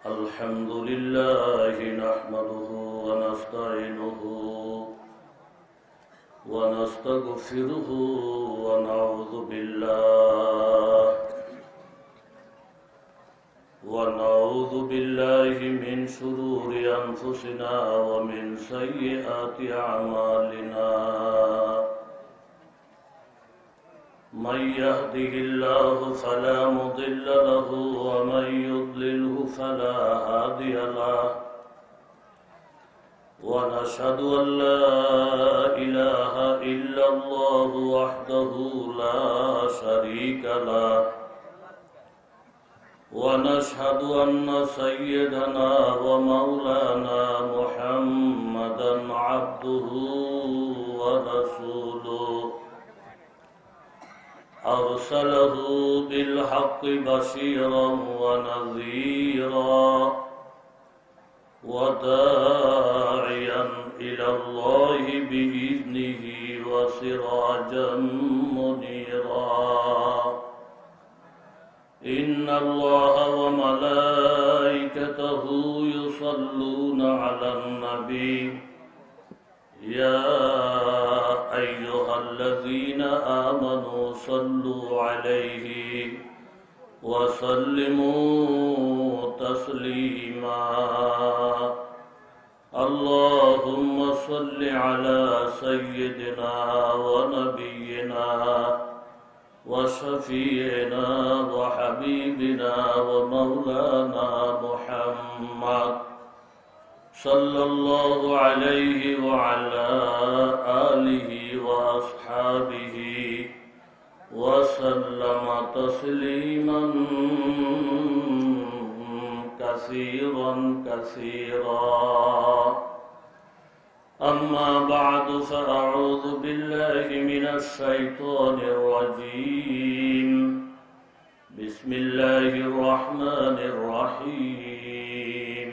الحمد لله نحمده ونستعينه ونستغفره ونعوذ بالله من شرور أنفسنا ومن سيئات أعمالنا من يهده الله فلا مضل له ومن يضلله فلا هادي له ونشهد أن لا إله إلا الله وحده لا شريك له ونشهد أن سيدنا ومولانا محمدا عبده ورسوله أرسله بالحق بشيرا ونذيرا وداعيا إلى الله بإذنه وسراجا منيرا إن الله وملائكته يصلون على النبي يا أيها الذين آمنوا صلوا عليه وسلموا تسليما اللهم صل على سيدنا ونبينا وشفيعنا وحبيبنا ومولانا محمد صلى الله عليه وعلى آله وأصحابه وسلم تسليما كثيرا كثيرا أما بعد فأعوذ بالله من الشيطان الرجيم بسم الله الرحمن الرحيم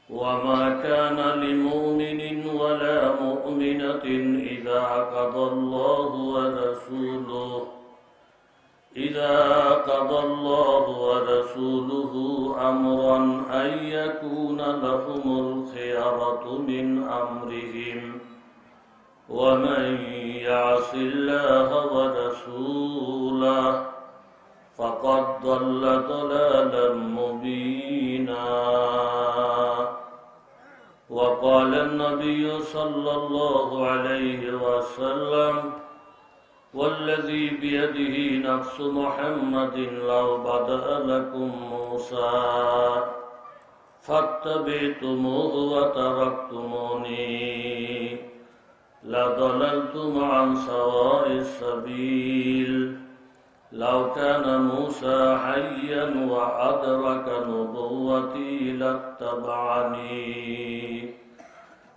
وما كان لمؤمن ولا مؤمنة إذا قضى الله ورسوله أمرا أن يكون لهم الخيرة من أمرهم ومن يعص الله ورسوله فقد ضل ضلالا مبينا وقال النبي صلى الله عليه وسلم والذي بيده نفس محمد لو بدأ لكم موسى فاتبعتموه وتركتموني لضللتم عن سواء السبيل لو كان موسى حيا وأدرك نبوتي لاتبعني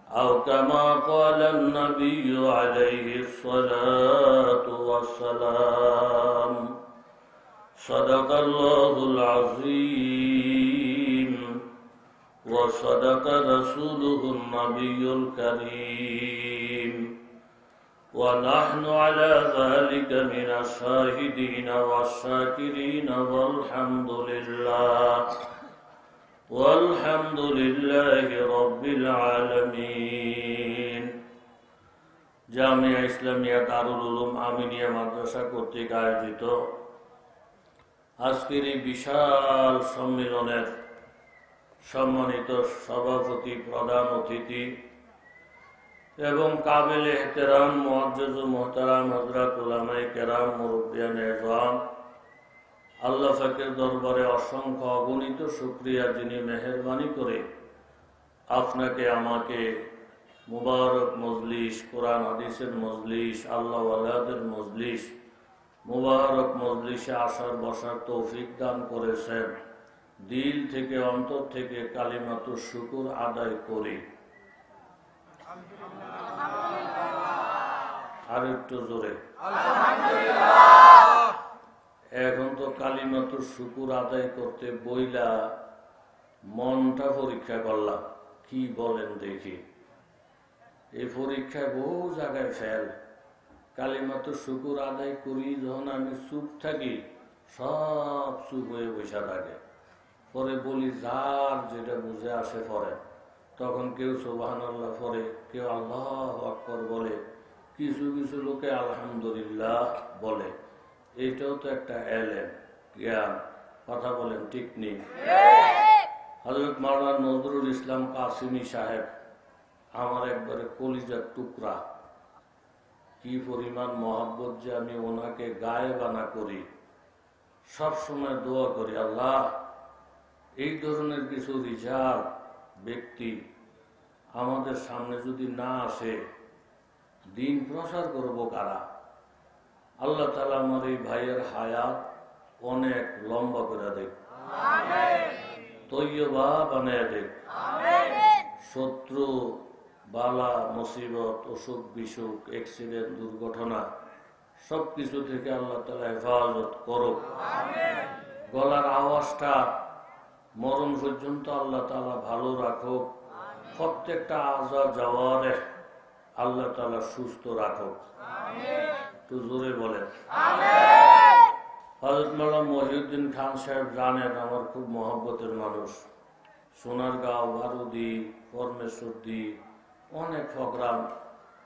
أو كما قال النبي عليه الصلاة والسلام صدق الله العظيم وصدق رسوله النبي الكريم ونحن على ذلك من الشاهدين والشاكرين والحمد لله رب العالمين জামিয়া ইসলামিয়া দারুল উলুম আমিনিয়া মাদ্রাসা কর্তৃক আয়োজিত আজকের এই বিশাল সম্মেলনের সম্মানিত সভাপতি প্রধান অতিথি এবং কাবিল এহতেরাম মুআজ্জাজ ও মুহতারাম হযরত উলামায়ে কেরাম মুরব্বিয়ান ইজম আল্লাহ পাকের দরবারে অসংখ্য অগণিত শুকরিয়া যিনি মেহেরবানি করে আপনাকে আমাকে মুবারক মজলিস কোরআন হাদিসের মজলিস আল্লাহ ওয়ালাদের মজলিস মুবারক মজলিসে আসার বসার তৌফিক দান করেছেন দিল থেকে অন্তর থেকে কালিমাতুশ শুকর আদায় করি আর একটু জোরে এখন তো কালিমাতুশ শুকর আদায় করতে বইলা মনটা পরীক্ষা করলাম কি বলেন দেখি এই পরীক্ষায় বহু জায়গায় ফেল কালিমাতুশ শুকর আদায় করি যখন আমি চুপ থাকি সব চুপ হয়ে বসে থাকে পরে বলি যার যেটা বুঝে আসে পরে, তখন কেউ সুবহানাল্লাহ পরে, কেউ আল্লাহু আকবার বলে, কিছু কিছু লোকে আলহামদুলিল্লাহ বলে। এইটাও তো একটা এলেম, জ্ঞান। কথা বলেন ঠিক নেই? হযরত মাওলানা নজরুল ইসলাম কাসিমি সাহেব আমার একবারে কলিজার টুকরা। কি পরিমাণ মহব্বত যে আমি ওনাকে গায়েবানা করি, সব সময় দোয়া করি, আল্লাহ এই ধরনের কিছু রিজার্ভ ব্যক্তি আমাদের সামনে যদি না আসে, দিন প্রসার করব কারা? আল্লাহ তাআলা আমার এই ভাইয়ের হায়াত অনেক লম্বা করে দেখ, তৈয়বা বানায় দেখ, শত্রু বালা মুসিবত, অসুখ বিসুখ, অ্যাক্সিডেন্ট, দুর্ঘটনা সবকিছু থেকে আল্লাহ তাআলা হেফাজত করুক। গলার আওয়াজটা মরণ পর্যন্ত আল্লাহ তাআলা ভালো রাখুক। প্রত্যেকটা আজা জাওয়ারে আল্লাহ তাআলা সুস্থ রাখুক। একটু জোরে বলেন হযরত মাওলানা মহিউদ্দিন খান সাহেব জানেন আমার খুব মহব্বতের মানুষ। সোনারগাঁও, বারুদি, পরমেশ্বরদি অনেক প্রোগ্রাম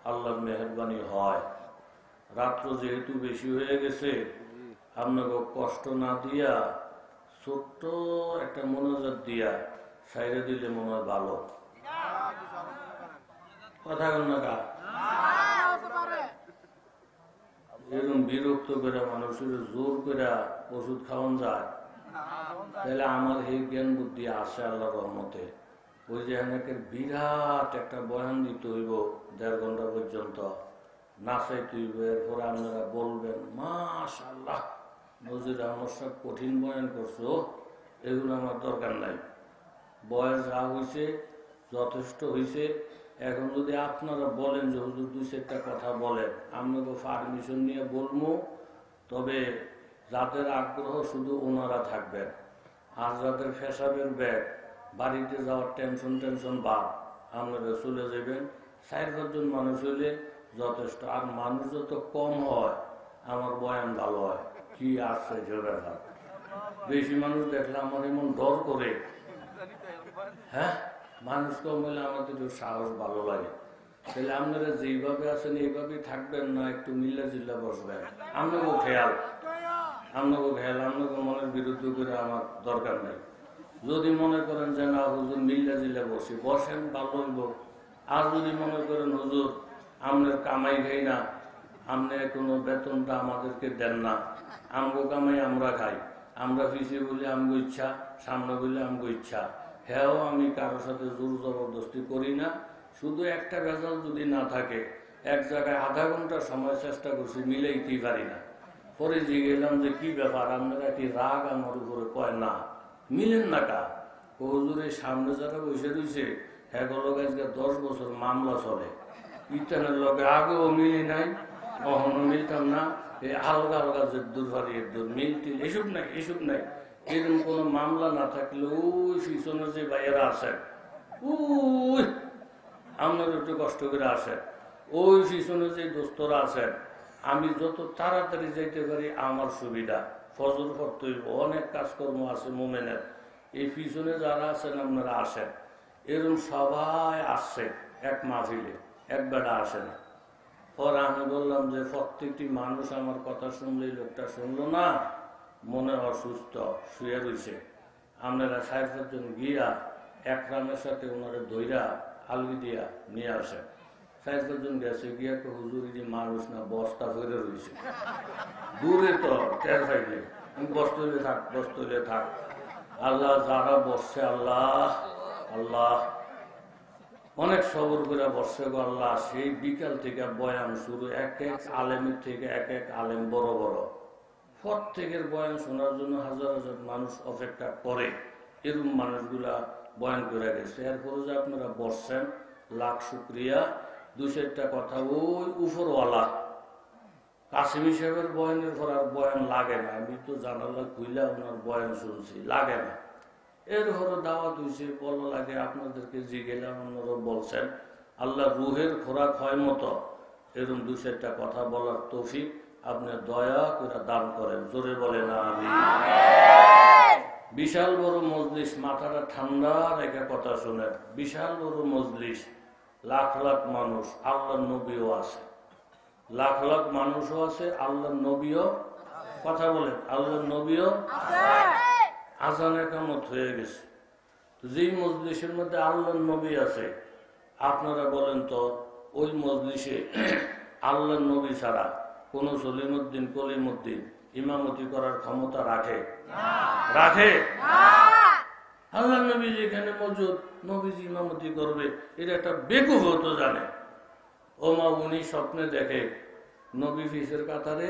আল্লাহর মেহেরবানি হয়। রাত্র যেহেতু বেশি হয়ে গেছে, আপনাকে কষ্ট না দিয়া ছোট্ট একটা মনোযোগ দিয়া সাইরে দিলে মনে হয় ভালো। কথা বল না কা? এরকম বিরক্ত করে মানুষের জোর করে ওষুধ খাওয়ান যায়, তাহলে আমার এই জ্ঞান বুদ্ধি আসে আল্লাহর রহমতে। ওই যে অনেকের বিরাট একটা বয়ান দিতে হইব 1.5 ঘন্টা পর্যন্ত, নাচাইতে হইব, এরপরে আপনারা বলবেন মাশাআল্লাহ নজির আহমদ সাহেব কঠিন বয়ান করছো, এগুলো আমার দরকার নাই। বয়স যা হয়েছে যথেষ্ট হয়েছে। এখন যদি আপনারা বলেন যে হুজুর 2-4টা কথা বলেন, আপনাকে পারমিশন নিয়ে বলবো, তবে যাদের আগ্রহ শুধু ওনারা থাকবেন, আর যাদের ফেসাবের ব্যাগ, বাড়িতে যাওয়ার টেনশন বাদ, আপনারা চলে যাবেন। 4-5 জন মানুষ হইলে যথেষ্ট। আর মানুষ যত কম হয় আমার বয়ান ভালো হয়। কি আসছে ব্যাপার, বেশি মানুষ দেখলে আমার এমন ডর করে। হ্যাঁ, মানুষ কম হলে আমাদের একটু সাহস ভালো লাগে। তাহলে আপনারা যেইভাবে আছেন এইভাবেই থাকবেন, না একটু মিল্লা জিল্লা বসবেন। আপনাকেও খেয়াল, আপনাকে মনের বিরুদ্ধে করে আমার দরকার নেই। যদি মনে করেন যে না হুজুর মিল্লা জিল্লা বসেন, ভালো হইব। আর যদি মনে করেন হুজুর আপনার কামাই খাই না, আপনি কোনো বেতনটা আমাদেরকে দেন না, আমগো কামাই আমরা খাই, আমরা পিছিয়ে বলি আমগো ইচ্ছা, সামনে বলি আমগো ইচ্ছা, হ্যাঁ আমি কারোর সাথে জোর জবরদস্তি করি না। শুধু একটা ভেজাল যদি না থাকে, এক জায়গায় আধা ঘন্টা সময় চেষ্টা করছি, মিলাইতেই পারি না। পরে গেলাম যে কি ব্যাপার, আপনারা কি রাগ আমার উপরে? কয় না, মিলেন না কা? হুজুরের সামনে যারা বসে রয়েছে হ্যাঁ আজকে 10 বছর মামলা চলে, ইতানের লগে আগেও মিলি নাই, কখনো মিলতাম না। এই আলগা আলগা যে দুর্ভারি মিলটিল এসব নাই। এরকম কোনো মামলা না থাকলে ওই পিছনে যে ভাইয়েরা আসেন, ওই আপনার একটু কষ্ট করে আসেন, ওই পিছনে যে দোস্তরা আছেন, আমি যত তাড়াতাড়ি যাইতে পারি আমার সুবিধা। ফজর পড়তে হইব, অনেক কাজকর্ম আছে মোমেনের। এই পিছনে যারা আছেন আপনারা আসেন। এরকম সবাই আসছে এক মাহফিলে, এক বেড়া আসে না। পরে আমি বললাম যে প্রত্যেকটি মানুষ আমার কথা শুনলে, লোকটা শুনলো না, মনে অসুস্থ, শুয়ে রয়েছে। আপনারা 4-5 জন গিয়া একরামের সাথে ওনারে ধইরা আলগি দিয়া নিয়ে আসেন। 4-5 জন গেছে, গিয়া তো হুজুর যে মানুষ না, বস্তা ভরে রয়েছে, দূরে তো টের পাইলে, বসতে হইলে থাক। আল্লাহ যারা বসছে, আল্লাহ অনেক সবর করে বসছে গো আল্লাহ। সেই বিকাল থেকে বয়ান শুরু, এক আলেমের থেকে এক আলেম বড় বড়, প্রত্যেকের বয়ান শোনার জন্য হাজার হাজার মানুষ অপেক্ষা করে। এরকম মানুষগুলা বয়ান করে গেছে। এরপরে যে আপনারা বসছেন, লাখ শুক্রিয়া। 2-4টা কথা ওই উপরওয়ালা কাসিমি সাহেবের বয়ানের পর আর বয়ান লাগে না। আমি তো জানালা খুইলা ওনার বয়ান শুনছি, লাগে না। এরপরে দাওয়াত হয়েছে, বলা লাগে, আপনাদেরকে জিগেলাম, ওনারা বলছেন। আল্লাহ রুহের খোরাক হয় মতো এরকম 2-4টা কথা বলার তৌফিক আপনি দয়া করে দান করেন। জোরে বলে না আমি। বিশাল বড় মজলিস, মাথাটা ঠান্ডা রেখে কথা শোনেন। বিশাল বড় মজলিস, লাখ লাখ মানুষ, আল্লাহর নবীও আছে। লাখ লাখ মানুষও আছে, আল্লাহর নবীও, কথা বলেন, আল্লাহর নবীও। আজানের কামত হয়ে গেছে। যেই মজলিসের মধ্যে আল্লাহর নবী আছে, আপনারা বলেন তো ওই মজলিসে আল্লাহর নবী ছাড়া কোন সলিমুদ্দিন কলিমুদ্দিন ইমামতি করার ক্ষমতা রাখে? রাখে? আল্লাহর নবী যেখানে মজুদ, নবীজি ইমামতি করবে, এটা একটা বেকুফ হতো জানে। ও মা, উনি স্বপ্নে দেখে নবী ফিসের কাতারে,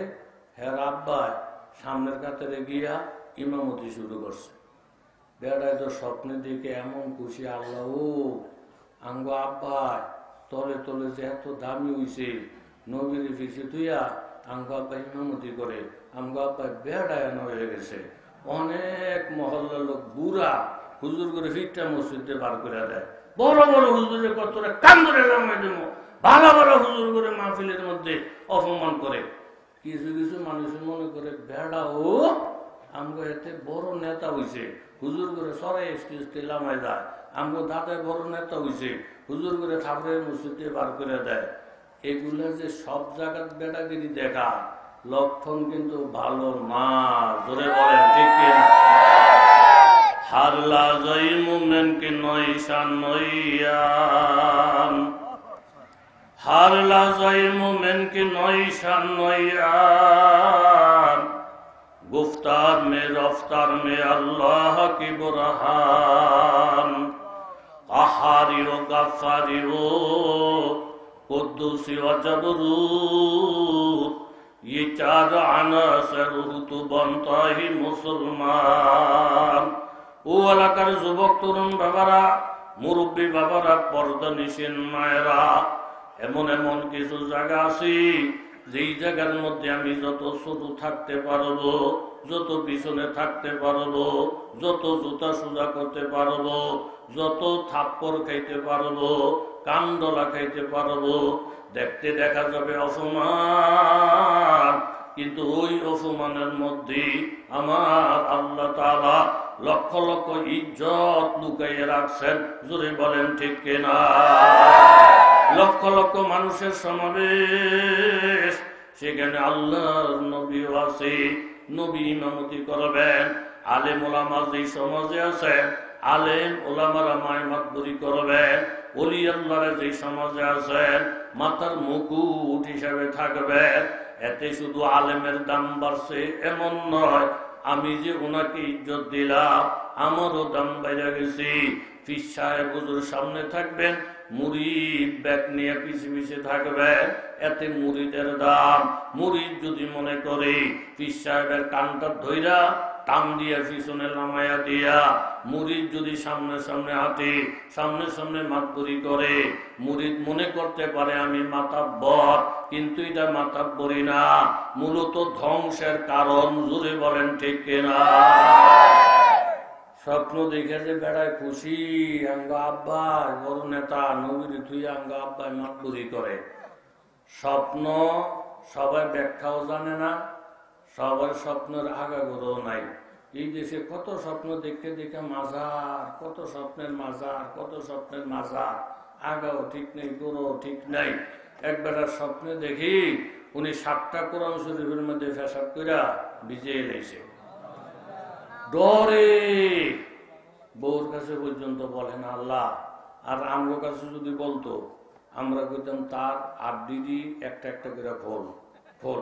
হ্যাঁ আব্বা সামনের কাতারে গিয়া ইমামতি শুরু করছে। বেড়ায় তো স্বপ্নে দেখে এমন খুশি, আল্লাহ ও আঙ্গ আব্বা তলে তলে যে এত দামি হইছে, নবীর ফিসে তুইয়া আঙ্গ আব্বা ইমামতি করে, আঙ্গ আব্বা বেড়ায় হয়ে গেছে। অনেক মহল্লার লোক বুড়া হুজুর করে ফিরটা মসজিদে বার করে দেয়। বড় বড় হুজুরের কতটা কান ধরে লামাই দেবো, ভালো ভালো হুজুর করে মাহফিলের মধ্যে অপমান করে। কিছু কিছু মানুষ মনে করে বেড়া ও আমগো এতে বড় নেতা হইছে, হুজুর করে সরাই স্টেজতে লামাই যায়। আমগো দাদায় বড় নেতা হইছে, হুজুর করে ঠাকুরের মসজিদে বার করে দেয়। এগুলা যে সব জায়গার বেড়াগিরি দেখা লক্ষণ কিন্তু ভালো না। জোরে বলেন ঠিক কিনা? হারলা জয় মুমেন কি নয়শান নয়ান, হারলা জয় মুমেন কি নয়শান নয়ান, गुफ्तार में रफ्तार में अल्लाह की बुरहान, कहारी व गफ्फारी व कुद्दूसी व जबरूत, ये चार अनासर तो बनता ही मुसलमान। ও এলাকার যুবক তরুণ বাবারা, মুরব্বী বাবারা, পর্দা নিশিন মায়েরা, এমন এমন কিছু জায়গা আছে যেই জায়গার মধ্যে আমি যত ছোট থাকতে পারবো, যত পিছনে থাকতে পারবো, যত জুতা সোজা করতে পারবো, যত থাপ্পড় খাইতে পারবো, কান্দলা খাইতে পারবো, দেখতে দেখা যাবে অসমান। কিন্তু ওই অসমানের মধ্যে আমার আল্লাহ তাআলা লক্ষ লক্ষ ইজ্জত লুকাইয়ে রাখছেন। জোরে বলেন ঠিক কিনা? লক্ষ লক্ষ মানুষের সমাবেশ, সেখানে আল্লাহর নবীও আছে, নবী ইমামতি করবেন। আলেম ওলামা যেই সমাজে আছেন, আলেম ওলামারা মায়মাতবরি করবেন। ওলি আল্লাহরা যেই সমাজে আছেন, মাথার মুকুট হিসাবে থাকবেন। এতে শুধু আলেমের দাম বাড়ছে এমন নয়, আমি যে ওনাকে ইজ্জত দিলাম আমারও দাম বেড়ে গেছি। পীর সাহেব হুজুর সামনে থাকবেন, মুরিদ ব্যাগ নিয়ে পিছিয়ে পিছিয়ে থাকবেন, এতে মুরিদের দাম। মুরিদ যদি মনে করে পীর সাহেবের কানটা ধইরা টান দিয়া পিছনে নামাইয়া দিয়া, মুরিদ যদি সামনে সামনে হাঁটে, সামনে সামনে মাতবরি করে, মুরিদ মনে করতে পারে আমি মাতাব্বর, কিন্তু এটা মাতাব্বরি না, মূলত ধ্বংসের কারণ। জোরে বলেন ঠিক কিনা? স্বপ্ন দেখে যে বেড়ায় খুশি, আঙ্গ আব্বাই বড় নেতা, নবীর তুই আঙ্গ আব্বাই মাতবরি করে। স্বপ্ন সবাই ব্যাখ্যাও জানে না, সবার স্বপ্নের আগাগোড়াও নাই। এই দেশে কত স্বপ্ন দেখতে দেখে মাজার, কত স্বপ্নের মাজার, কত স্বপ্নের মাজার, আগাও ঠিক নেই, গোড়াও ঠিক নাই। একবার স্বপ্নে দেখি উনি 7টা কোরআন শরীফের মধ্যে পেশাব কইরা ভিজিয়ে লেছে। ডরে বউর কাছে পর্যন্ত বলেন আল্লাহ। আর আমার কাছে যদি বলতো, আমরা কইতাম তার আর দিদি একটা একটা করে ফল ফল,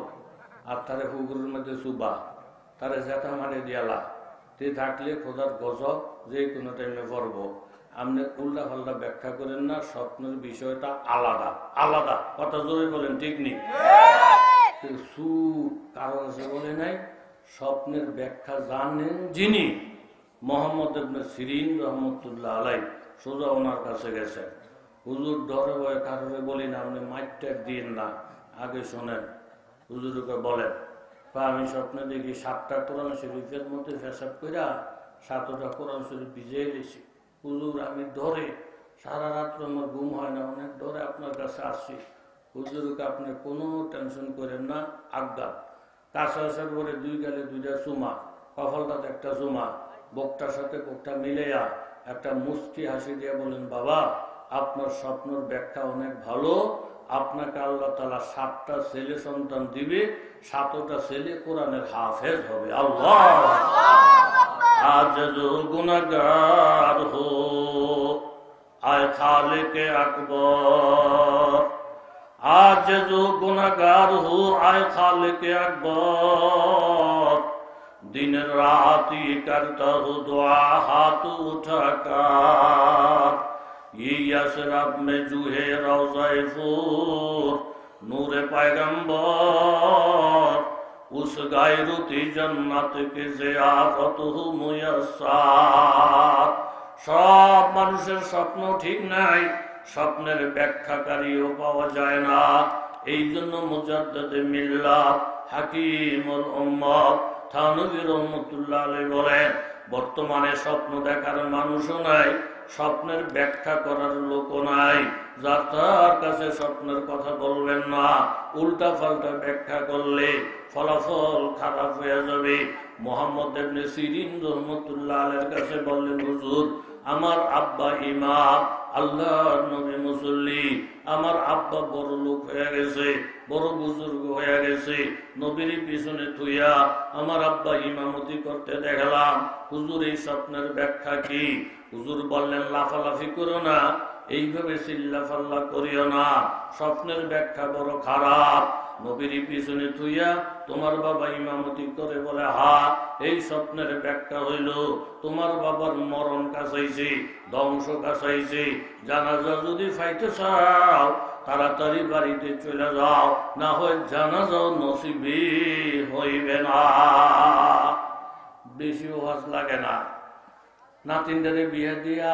আর তারে পুকুরের মধ্যে চুবা, তারে জেঠা মারে দিয়ালা, তে থাকলে খোদার গজব যে কোনো টাইমে পড়বো। আপনি উল্টা পাল্টা ব্যাখ্যা করেন না, স্বপ্নের বিষয়টা আলাদা আলাদা। কথা জোরে বলেন ঠিক নেই? সু কারণ আছে বলে নাই, স্বপ্নের ব্যাখ্যা জানেন যিনি, মোহাম্মদ ইবনে সিরিন রহমতুল্লাহ আলাই, সোজা ওনার কাছে গেছেন। হুজুর ডরে ভয়ে কারণে বলি না, আপনি মাইকটাক দিন না, আগে শোনেন। হুজুরকে বলেন, আমি স্বপ্নে দেখি 7টা কোরআন শরীফের মধ্যে পেশাব কইরা 7টা কোরআন শরীফ ভিজিয়ে দিয়েছি। হুজুর আমি ডরে সারা রাত্র আমার ঘুম হয় না, অনেক ডরে আপনার কাছে আসছি। হুজুরকে আপনি কোনো টেনশন করেন না, আজ্ঞা। কাছে আসার পরে 2 গালে 2টা চুমা, কপালটাতে একটা চুমা, বকটার সাথে বকটা মিলেয়া একটা মুস্কি হাসি দিয়ে বলেন, বাবা আপনার স্বপ্নের ব্যাখ্যা অনেক ভালো, আপনাকে আল্লাহ তাআলা 7টা ছেলে সন্তান দিবে, 7টা ছেলে কোরআনের হাফেজ হবে। আল্লাহ আজ जो गुनहगार हो आए खालिक अकबर, आज जो गुनहगार हो आए खालिक अकबर, दिन रात ही करता हो दुआ हाथ उठाकर, ये यशरब में जूहे रोज़ाए फूर नूरे पैगंबर, उस गायरुती जन्नत की ज़ियारत हो मुयस्सर। সব মানুষের স্বপ্ন ঠিক নাই, স্বপ্নের ব্যাখ্যাকারীও পাওয়া যায় না। এই জন্য মুজাদ্দিদে মিল্লাত হাকিমুল উম্মাত থানভী রহমাতুল্লাহ আলাইহি বলেন, বর্তমানে স্বপ্ন দেখার মানুষও নাই, স্বপ্নের ব্যাখ্যা করার লোকও নাই। যার তার কাছে স্বপ্নের কথা বলবেন না, উল্টা পাল্টা ব্যাখ্যা করলে ফলাফল খারাপ হয়ে যাবে। মুহাম্মদ ইবনে সিরিন রাহমাতুল্লাহ আলাইহির কাছে বললেন, হুজুর আমার আব্বা ইমাম, আল্লাহর নবী মুসল্লি, আমার আব্বা বড় লোক হয়ে গেছে, বড় বুজুর্গ হয়ে গেছে, নবীর পিছনে থুইয়া আমার আব্বা ইমামতি করতে দেখলাম, হুজুর এই স্বপ্নের ব্যাখ্যা কি? হুজুর বললেন, লাফালাফি করো না, এইভাবে চিল্লাফাল্লা করিও না, স্বপ্নের ব্যাখ্যা বড় খারাপ। নবীর পিছনে থুইয়া তোমার বাবা ইমামতি করে বলে, হা এই স্বপ্নের ব্যাখ্যা হইল তোমার বাবার মরণ কাছাইছে, ধ্বংস কাছাইছে, জানাজা যদি পাইতে চাও তাড়াতাড়ি বাড়িতে চলে যাও, না হয় জানাজাও নসিবে হইবে না। বেশি ওয়াজ লাগে না। নাতিনদারে বিয়ে দিয়া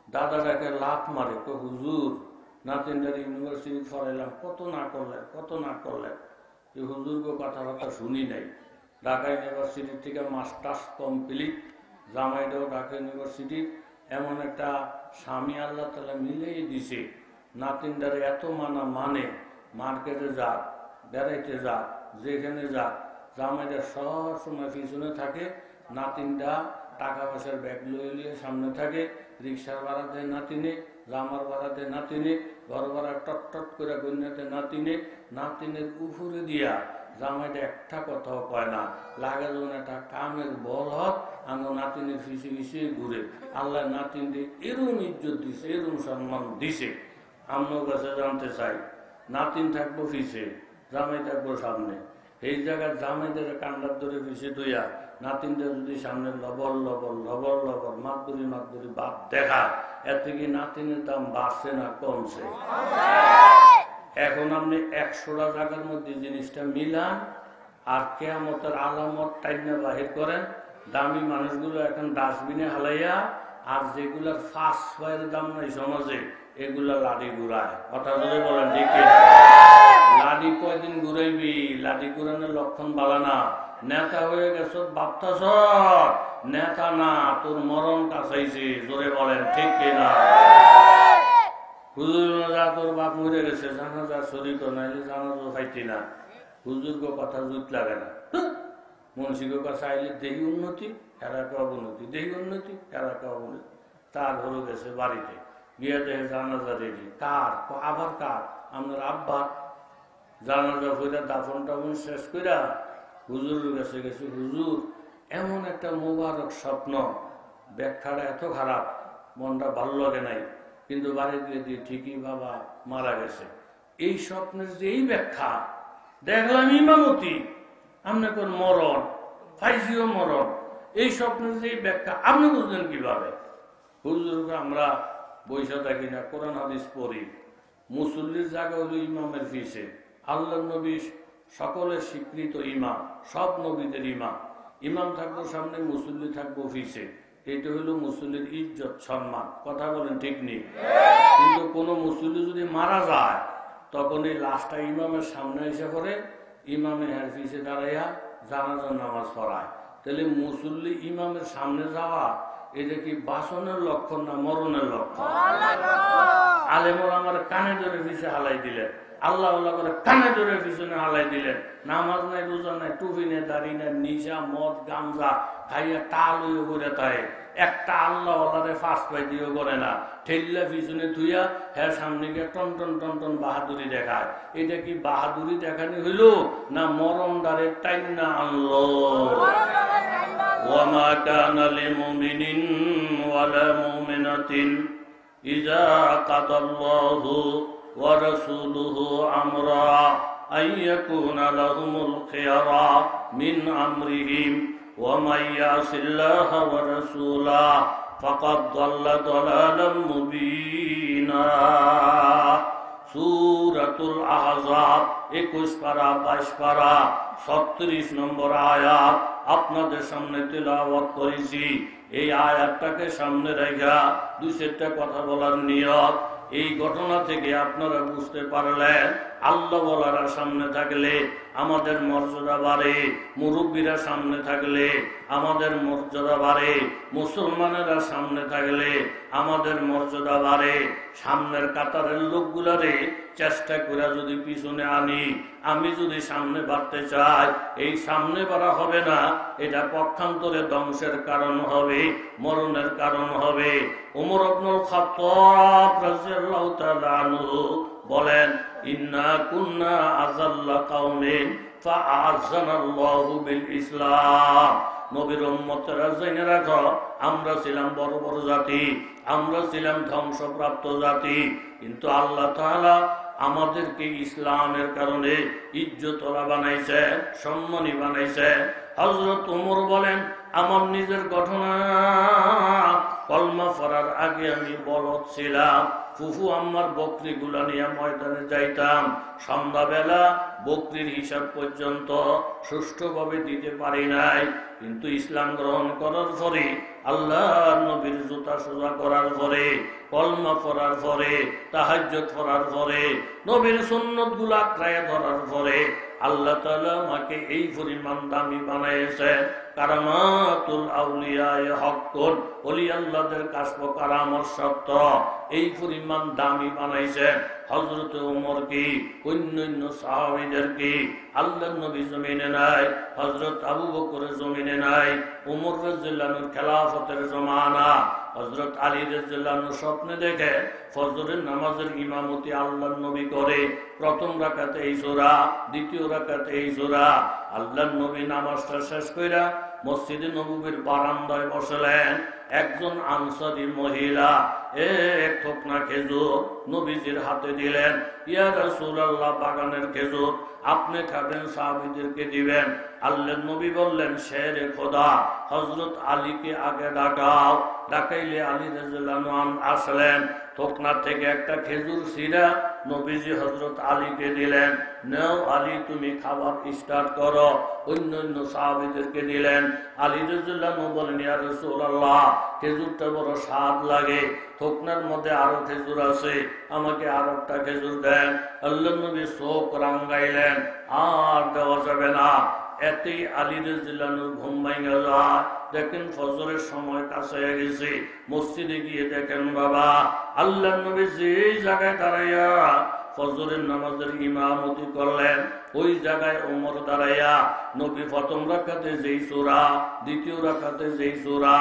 দাদাটাকে লাফ মারে, তো হুজুর নাতিনদারে ইউনিভার্সিটি পড়াইলাম, কত না করলেন, এই হুজুরকে কথাবার্তা শুনি নাই। ঢাকা ইউনিভার্সিটি থেকে মাস্টার্স কমপ্লিট, জামাইটাও ঢাকা ইউনিভার্সিটি, এমন একটা স্বামী আল্লাহ তাআলা মিলেই দিছে। নাতিনদারে এত মানে মার্কেটে যাক, বেড়াইতে যাক, যেখানে যাক, জামাইটা সব সময় পিছনে থাকে, নাতিনটা টাকা পয়সার ব্যাগ লইয়ে সামনে থাকে, রিক্সার ভাড়া দেয় নাতিনে, জামার ভাড়া দেয় নাতিনে, ঘর ভাড়া টট করে গণ্যাতে নাতিনে, নাতিনের উপরে দিয়া জামাইটা একটা কথাও কয় না, লাগে যখন একটা কামের বল হক আমার নাতিনের পিছিয়ে ঘুরে। আল্লাহ নাতিন দিয়ে এরম ইজ্জত দিছে, এরম সম্মান দিছে। আমার কাছে জানতে চাই, নাতিন থাকবো পিছিয়ে, জামাই থাকবো সামনে, এই জায়গায় জামাইদের কান্ডার ধরে পিছিয়ে ধুইয়া নাতিনদের যদি সামনে লবল মাকদুরি বাপ দেখা, এতে কি নাতিনের দাম বাড়ছে না কমছে? এখন আপনি 100টা জায়গার মধ্যে জিনিসটা মিলান আর কিয়ামতের আলামত টাইনা বাহির করেন। দামি মানুষগুলো এখন ডাস্টবিনে হালাইয়া, আর যেগুলার ফার্স্ট ফায়ার দাম নাই সমাজে, এগুলা লাডি ঘুরায়। কথা বলে বলেন ঠিক? লাডি কয়দিন ঘুরাইবি? লাডি ঘুরানোর লক্ষণ বালা না। নেতা হয়ে গেছ বাপতাছ, নেতা না, তোর মরণ কাছাইছে। জোরে বলেন ঠিক কিনা? হুজুর যা তোর বাপ মরে গেছে, জানাজা শরীর নাইলে জানাজা খাইতি না, হুজুরকে কথা জুত লাগে না। মনসিকের কাছে আইলে দেহি উন্নতি, এরাকে অবনতি, দেহি উন্নতি, এরাকে অবনতি। তার ঘরে গেছে বাড়িতে গিয়ে দেখে জানাজা রেডি। কার? আবার কার? আপনার আব্বার। জানাজা হইয়া দাফন টাফন শেষ কইরা হুজুরের কাছে গেছে, হুজুর এমন একটা মোবারক স্বপ্ন, ব্যাখ্যাটা এত খারাপ, মনটা ভালো লাগে নাই, কিন্তু বাড়ি দিয়ে ঠিকই বাবা মারা গেছে। এই স্বপ্নের যে এই ব্যাখ্যা দেখলাম ইমামতি, আপনার মরণ, ফাইজিও মরণ, এই স্বপ্নের যে ব্যাখ্যা আপনি বুঝলেন কিভাবে? হুজুরকে আমরা বৈশা থাকি না, কোরআন হাদিস পড়ি, মুসল্লির জায়গা হলো ইমামের ফিসে। আল্লাহ নবী সকলের স্বীকৃত ইমাম, সব নবীদের ইমাম। ইমাম থাকবো সামনে, মুসল্লি থাকবো ফিসে। এটা হলো মুসল্লির ইজ্জত সম্মান। কথা বলেন ঠিক নেই? কিন্তু কোনো মুসল্লি যদি মারা যায়, তখন এই লাশটা ইমামের সামনে এসে করে, ইমামে হার ফিসে দাঁড়াইয়া জানাজার নামাজ পড়ায়। তাহলে মুসল্লি ইমামের সামনে যাওয়া, এটা কি বাসনের লক্ষণ না মরণের লক্ষণ? আলেমর আমার কানে ধরে ফিসে হালাই দিলেন, আল্লাহ আল্লাহ করে কানে ধরে পিছনে হালাই দিলেন। নামাজ নাই, রোজা নাই, টুপি নেই, দাড়ি নেই, নিশা মদ গামজা খাইয়া টাল হয়ে করে থাকে। একটা আল্লাহ আল্লাহরে ফাঁস পাই দিয়েও করে না, ঠেললা পিছনে ধুইয়া হ্যাঁ সামনে গিয়ে টন টন টন টন বাহাদুরি দেখায়। এটা কি বাহাদুরি দেখানি হইল না মরণ দ্বারে টাইম না আনলো? ওয়ামা কানা লিমুমিনিন ওয়ালা মুমিনাতিন ইযা কাদাল্লাহু ওয়া রাসূলুহু আমরা আইয়াকুনা লাহুমুল খিয়ারা মিন আমরিহিম ওয়া মান ইয়াসিল্লাহা ওয়া রাসূলাহু ফাকাদ দাল্লা দালালাম মুবিনা। সূরাতুল আহজাব 21 পারা 22 পারা 36 নম্বর আয়াত আপনাদের সামনে তেলাওয়াত করেছি। এই আয়াতটাকে সামনে রেখা দুই চারটা কথা বলার নিয়ত। এই ঘটনা থেকে আপনারা বুঝতে পারলেন আল্লাহ বলারা সামনে থাকলে আমাদের মর্যাদা বাড়ে, মুরব্বীরা সামনে থাকলে আমাদের মর্যাদা বাড়ে, মুসলমানেরা সামনে থাকলে আমাদের মর্যাদা বাড়ে। সামনের কাতারের লোকগুলারে চেষ্টা করে যদি পিছনে আনি, আমি যদি সামনে বাড়তে চাই, এই সামনে বাড়া হবে না, এটা পক্ষান্তরে ধ্বংসের কারণ হবে, মরণের কারণ হবে। ওমর ইবনুল খাত্তাব রাদিয়াল্লাহু তাআলা আনহু বলেন, ইন্না কুন্না আযাল্লা কওমিন ফাআযানাল্লাহু বিল ইসলাম। নবীর উম্মতেরা জেনে রাখো, আমরা ছিলাম বড় বড় জাতি, আমরা ছিলাম ধ্বংসপ্রাপ্ত জাতি, কিন্তু আল্লাহ তাআলা আমাদেরকে ইসলামের কারণে ইজ্জতওয়ালা বানাইছে, সম্মানী বানাইছে। হযরত ওমর বলেন, আমার নিজের ঘটনা, কলমা পড়ার আগে আমি বলদ ছিলাম, ফুফু আম্মার বকরি গুলা নিয়ে ময়দানে যাইতাম। সন্ধ্যাবেলা বকরির হিসাব পর্যন্ত সুষ্ঠুভাবে দিতে পারি নাই, কিন্তু ইসলাম গ্রহণ করার পরে, আল্লাহ নবীর জুতা সোজা করার পরে, কলমা পড়ার পরে, তাহাজ্জুদ পড়ার পরে, নবীর সুন্নত গুলা আঁকড়ায় ধরার পরে আল্লাহ তাআলা আমাকে এই পরিমাণ দামি বানাইছেন। কারামাতুল আউলিয়ায়ে হক্কুন, ওলি আল্লাহদের কাশফ কারামত সত্য, এই পরিমাণ দামি বানাইছেন। হযরত ওমর কি, অন্যান্য সাহাবীদের কি আল্লাহর নবী জমিনে নাই, হযরত আবু বকর জমিনে নাই, ওমর রাদিয়াল্লাহু আনহুর খেলাফতের জমানা, হযরত আলী রাদিয়াল্লাহু আনহু স্বপ্নে দেখে ফজরের নামাজের ইমামতি আল্লাহর নবী করে। প্রথম রাকাতে এই সূরা, দ্বিতীয় রাকাতে এই সূরা। আল্লাহর নবী নামাজটা শেষ কইরা মসজিদে নববীর বারান্দায় বসলেন। একজন আনসারী মহিলা এক থোকনা খেজুর নবীজির হাতে দিলেন। ইয়া রাসূলুল্লাহ, বাগানের খেজুর আপনি খাবেন, সাহাবীদেরকে দিবেন। আল্লাহর নবী বললেন, শেরে খোদা, হযরত আলীকে আগে ডাকাও। ডাকাইলে আলী রাদিয়াল্লাহু আনহু আসলেন। থোকনা থেকে একটা খেজুর ছিঁড়া নবীজি হযরত আলীকে দিলেন। নাও আলী, তুমি খাবার স্টার্ট করো। অন্যান্য সাহাবীদেরকে দিলেন। আলী রাদিয়াল্লাহু আনহু বলেন, ইয়া রাসূলুল্লাহ, খেজুরটা বড় স্বাদ লাগে, থোকনার মধ্যে আরো খেজুর আছে, আমাকে আর একটা খেজুর দেন। আল্লাহর নবী চোখ রাঙ্গাইলেন, আর দেওয়া যাবে না। এতেই আলী রাদিয়াল্লাহু আনহু ঘুম ভাঙা যায়। দেখেন ফজরের সময় কাছে গেছে, মসজিদে গিয়ে দেখেন বাবা আল্লাহর নবী যে জায়গায় দাঁড়াইয়া ফজরের নামাজের ইমামতি করলেন, ওই জায়গায় ওমর দাঁড়াইয়া নবী প্রথম রাকাতে যেই সূরা, দ্বিতীয় রাকাতে যেই সূরা,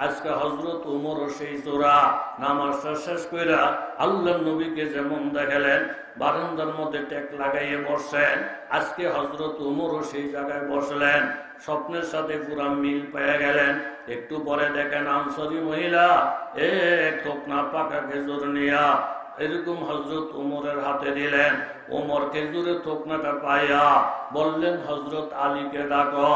আজকে হযরত ওমরও সেই সূরা। নামাজটা শেষ কইরা আল্লাহর নবীকে যেমন দেখালেন বারান্দার মধ্যে টেক লাগাইয়ে বসছেন, আজকে হযরত ওমরও সেই জায়গায় বসলেন। স্বপ্নের সাথে পুরা মিল পেয়ে গেলেন। একটু পরে দেখেন আনসারী মহিলা এক থোকনা পাকা খেজুর নিয়া এরকম হযরত ওমরের হাতে দিলেন। ওমর খেজুরের থোকনাটা পাইয়া বললেন, হযরত আলীকে ডাকো।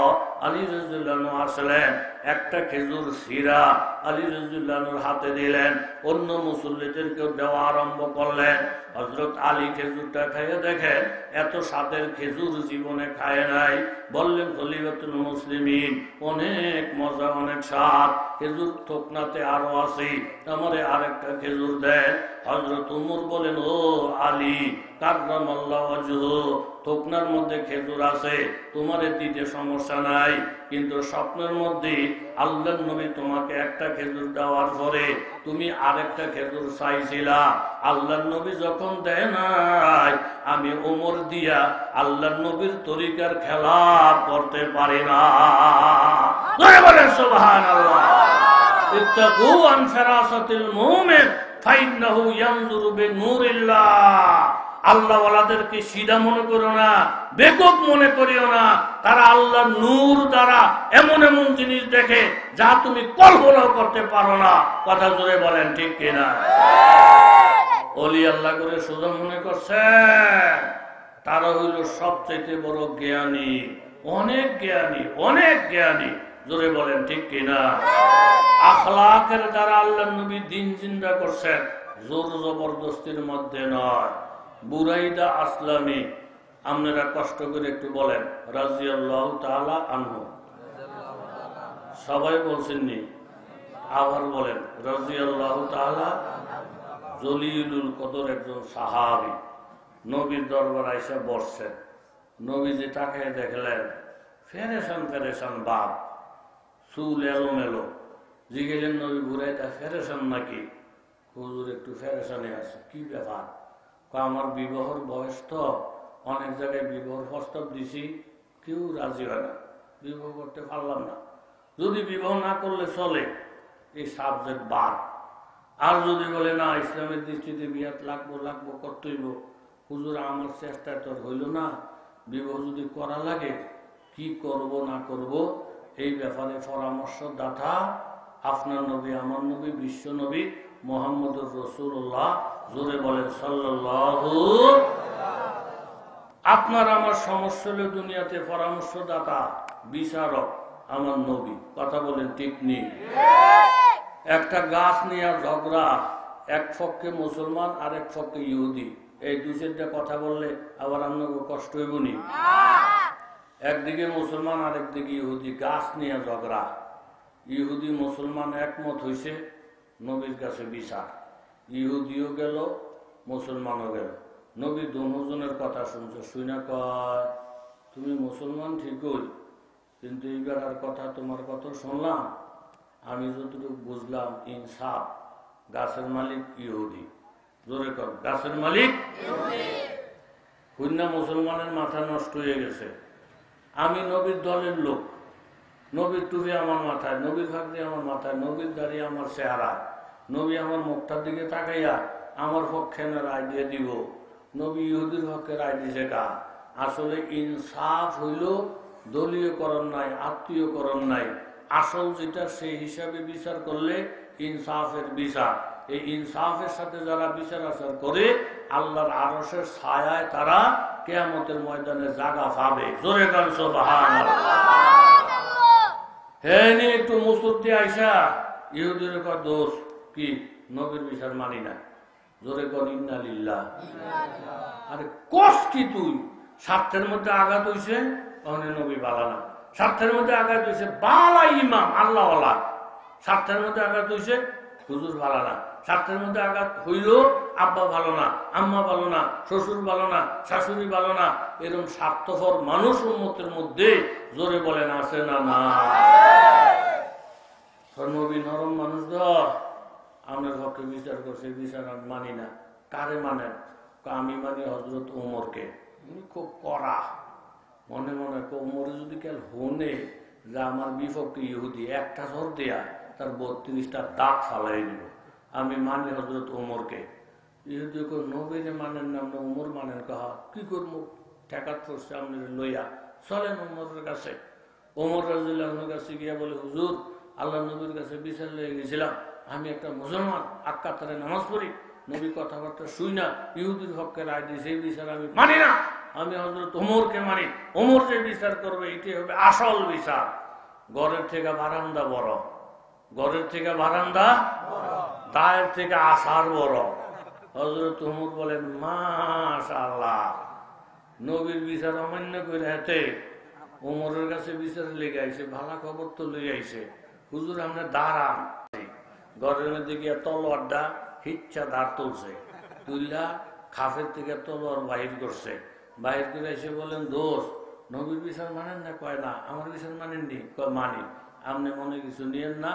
আলী রাদিয়াল্লাহু আনহু আসলেন, একটা খেজুর ছিঁড়া আলী রাদিয়াল্লাহু আনহুর হাতে দিলেন। অন্য মুসল্লিদেরকেও দেওয়া আরম্ভ করলেন। হযরত আলী খেজুরটা খাইয়ে দেখেন এত স্বাদের খেজুর জীবনে খায় নাই। বললেন, খলিফাতুল মুসলিমিন, অনেক মজা, অনেক স্বাদ, খেজুর থোকনাতে আরো আছে, আমারে আরেকটা খেজুর দেন। হযরত ওমর বলেন, ও আলী, কাররা কাররামাল্লাহু ওয়াজহু, থুকনার মধ্যে খেজুর আছে, তোমার দিতে সমস্যা নাই, কিন্তু স্বপ্নের মধ্যে আল্লাহর নবী তোমাকে একটা খেজুর দেওয়ার পরে তুমি আরেকটা খেজুর চাইছিলা, আল্লাহর নবী যখন দেয় নাই, আমি ওমর দিয়া আল্লাহর নবীর তরিকার খেলাফ করতে পারি না। বলেন সুবহানাল্লাহ। ইত্তাকু আন ফিরাসাতিল মুমিন ফাইন্নাহু ইয়ানজুরু বিনূরিল্লাহ। আল্লাহ ওয়ালাদেরকে সিধা মনে করো না, বেকুব মনে করিও না। তারা আল্লাহর নূর দ্বারা এমন এমন জিনিস দেখে যা তুমি কল্পনাও করতে পারো না। কথা জোরে বলেন ঠিক কিনা? ওলি আল্লাহ করে সোজা মনে করছে তারা হইল সবচেয়ে বড় জ্ঞানী, অনেক জ্ঞানী, অনেক জ্ঞানী। জোরে বলেন ঠিক কিনা? আখলাকের দ্বারা আল্লাহর নবী দিন জিন্দা করছেন, জোর জবরদস্তির মধ্যে নয়। বুরাইদা আসলামী, আপনারা কষ্ট করে একটু বলেন রাদিয়াল্লাহু তাআলা আনহু। সবাই বলছেননি? আবার বলেন রাদিয়াল্লাহু তাআলা। জলিলুল কদর একজন সাহাবী, নবীর দরবার আইসা বসছেন। নবীজি তাকে দেখলেন ফেরেশান ফেরেশান বাপ, চুল এলোমেলো। জিগেলেন নবী বুরাইদা ফেরেশান নাকি? হুজুর একটু ফেরেশানে আছে। কি ব্যাপার? আমার বিবাহর বয়স তো, অনেক জায়গায় বিবাহর প্রস্তাব দিছি, কেউ রাজি হয় না, বিবাহ করতে পারলাম না। যদি বিবাহ না করলে চলে, এই সাবজেক্ট বাদ। আর যদি বলে না ইসলামের দৃষ্টিতে বিয়াত লাগবো লাগবো করতেইব, হুজুর আমার চেষ্টা তোর হইল না, বিবাহ যদি করা লাগে কি করব না করব এই ব্যাপারে পরামর্শদাতা আপনার নবী, আমার নবী, বিশ্ব নবী মুহাম্মদুর রাসূলুল্লাহ। জোরে বলেন সাল্লাল্লাহু। আপনার আমার সমস্যা হলে দুনিয়াতে পরামর্শদাতা, বিচারক আমার নবী। কথা বলেন ঠিক নেই? একটা গাছ নিয়ে ঝগড়া, এক পক্ষে মুসলমান আর এক পক্ষে ইহুদি, এই দুই চারটা কথা বললে আবার আপনাকে কষ্ট হইব নি? একদিকে মুসলমান আর একদিকে ইহুদি, গাছ নিয়ে ঝগড়া। ইহুদি মুসলমান একমত হয়েছে নবীর কাছে বিচার, ইহুদিও গেল মুসলমানও গেল। নবী দুজনের কথা শুনছে, শুনে কয় তুমি মুসলমান ঠিকই, কিন্তু এইবার আর কথা তোমার কথা শুনলাম, আমি যতটুকু বুঝলাম ইনসাফ, গাছের মালিক ইহুদি। জোরে কর, গাছের মালিক হুন্না। মুসলমানের মাথা নষ্ট হয়ে গেছে। আমি নবীর দলের লোক, নবীর টুপি আমার মাথায়, নবীর ফাঁকরি আমার মাথায়, নবীর দাঁড়িয়ে আমার চেহারা, নবী আমার মুখটার দিকে তাকাইয়া আমার পক্ষে না রায় দিয়ে দিব, নবী ইহুদির পক্ষে রায় দিছে কা? আসলে ইনসাফ হইল দলীয়করণ নাই, আত্মীয়করণ নাই। আসল যেটা সেই হিসাবে বিচার করলে ইনসাফের বিচার। এই ইনসাফের সাথে যারা বিচার আচার করে আল্লাহর আরশের ছায়ায় তারা কিয়ামতের ময়দানে জায়গা পাবে। জোরে গান সুবহানাল্লাহ। হ্যাঁ, একটু মুসুর দিয়ে আইসা ইহুদির দোষ কি নবীর বিচার মানি না। জোরে কর ইন্না লিল্লাহ। আরে কস কি তুই? স্বার্থের মধ্যে আঘাত হইছে, তাহলে নবী বালা না। স্বার্থের মধ্যে আঘাত হইছে বালা ইমাম আল্লাহওয়ালা, স্বার্থের মধ্যে আঘাত হইছে হুজুর ভালো না। স্বার্থের মধ্যে আঘাত হইল আব্বা ভালো না, আম্মা ভালো না, শ্বশুর ভালো না, শাশুড়ি ভালো না। এরকম স্বার্থপর মানুষ উম্মতের মধ্যে জোরে বলেন আছে না? না। নবী নরম মানুষ দ, আপনার পক্ষে বিচার করছে, বিচার আমি মানি না। কারে মানেন? আমি মানি হযরত ওমরকে। উনি খুব কড়া, মনে মনে ওমরে যদি কেন হনে যে আমার বিপক্ষে ইহুদি, একটা ঝড় দেয়া তার 32টা দাঁত ফালাই দিব। আমি মানি হযরত ওমরকে। ইহুদি নবীরে মানেন না, আপনি ওমর মানেন? কাহা কি করবো, ঠেকাত পড়ছে আপনি লইয়া চলেন ওমরের কাছে। ওমর রাদিয়াল্লাহু কাছে গিয়া বলে হুজুর, আল্লাহ নবীর কাছে বিচার লেগে গেছিলাম, আমি একটা মুসলমান, আক্কাতারে নামাজ পড়ি, নবী কথাবার্তা শুই না, ইহুদির পক্ষে রায় দিয়েছে, এই বিচার আমি মানি না। আমি হযরত ওমরকে মানি, ওমর যে বিচার করবে এটাই হবে আসল বিচার। ঘরের থেকে বারান্দা বড়, ঘরের থেকে বারান্দা, দায়ের থেকে আসার বড়। হযরত ওমর বলেন মাশাআল্লাহ, নবীর বিচার অমান্য করে হাতে ওমরের কাছে বিচার লেগে আইছে, ভালো খবর তো লই আইছে। হুজুর আমরা দাঁড়ান, ঘরের মধ্যে গিয়া তলোয়ারটা হিচ্ছা ধার তুলছে, তুইলা খাফের থেকে তলোয়ার বাহির করছে, বাহির করে এসে বলেন, দোষ নবীর বিচার মানেন না? কয় না। আমার বিচার মানেননি? কয় মানি। আপনি মনে কিছু নিয়েন না,